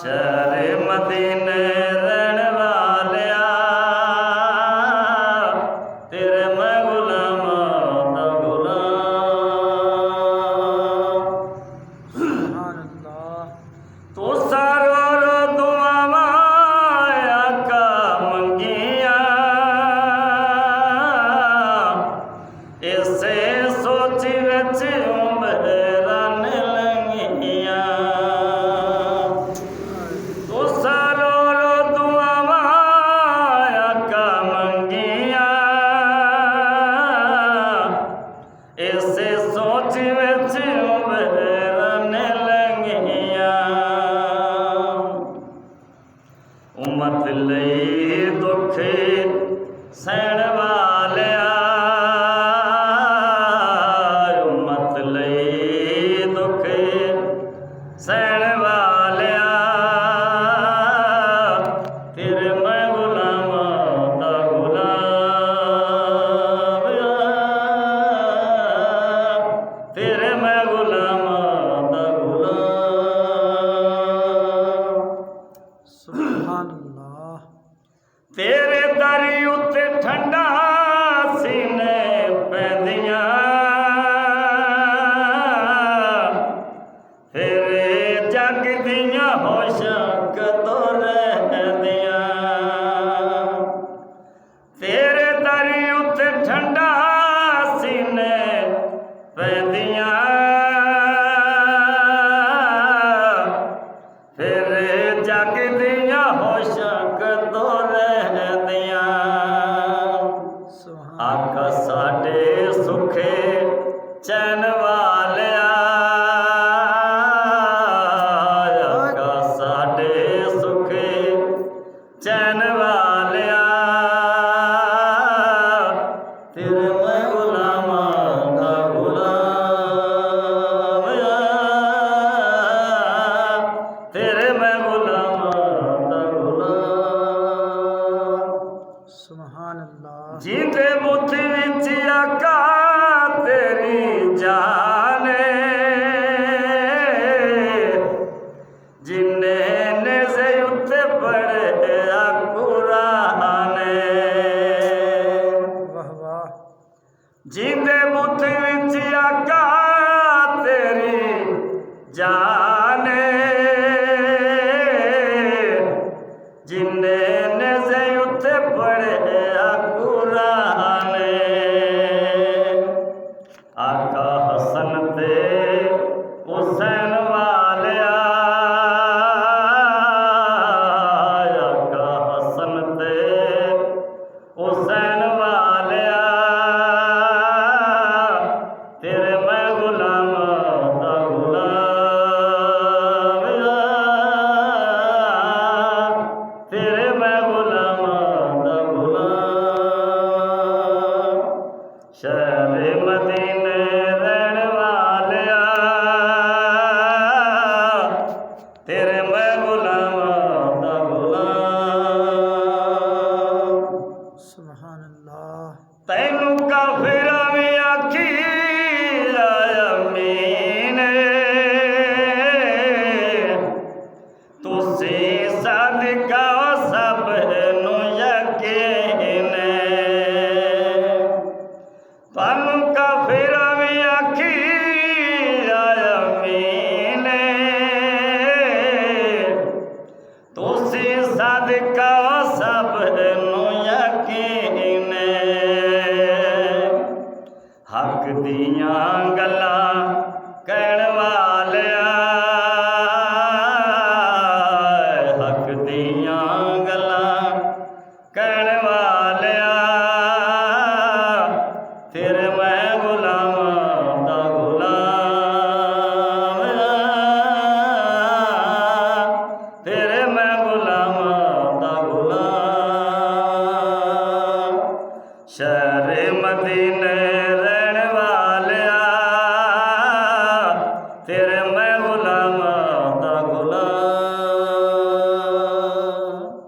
शहरे मदीने रहन वालिया तेरे मैं गुलामां दा गुलाम। सुभान अल्लाह। तू सारो रो दुआवां आका मंगिया इसे सोची विच उमरां लंघिया। तू सारो रो दुआवां आका मंगिया इसे सोची विच उमरां लंघिया। उम्मत लई दुख सहण वालिया उम्मत लई दुख सहण वालिया तेरे मैं गुलामां दा गुलाम तेरे मैं गुलामां दा गुलाम। सुभान अल्लाह। तेरे दर उत्ते ठंडा सीने पैंदियां तेरे जग दियां होशां कदों रहंदियां। तेरे दर उत्ते ठंडा सीने पैंदियां तेरे जग दियां होशां कदों रहंदियां। सुभान आका साडे सुखे चैन वालिया आका साडे सुखे चैन वालिया तेरे मैं गुलामां दा गुलाम तेरे मैं गुलामां दा गुलाम। सुभान अल्लाह। जींदे बुत विच आका तेरी जान जिन्ने नेज़े उत्ते पढ़िया कुरान। वाह वाह। जींदे बुत विच आका तेरी जान जिन्ने नेज़े उत्ते पढ़िया कुरान। आका हसन ते हुसैन वालिया आका हसन ते हुसैन वालिया तेरे मैं गुलामां दा गुलाम तेरे मैं गुलामां दा गुलाम। शहरे मदीने रहन वालिया तेरे मैं गुलामां दा गुलाम। सुभान अल्लाह। तैनू काफिरां भी आखी अमीन तुसी सदका सब नू यकीन। तैनू काफिरां भी आखी अमीन तुसी सदका सब नू यकीन। हक दियां गल्लां कहण वालिया हक दियां गल्लां कहण वालिया तेरे मैं गुलामां दा गुलाम तेरे मैं गुलामां दा गुलाम। शहरे मदीने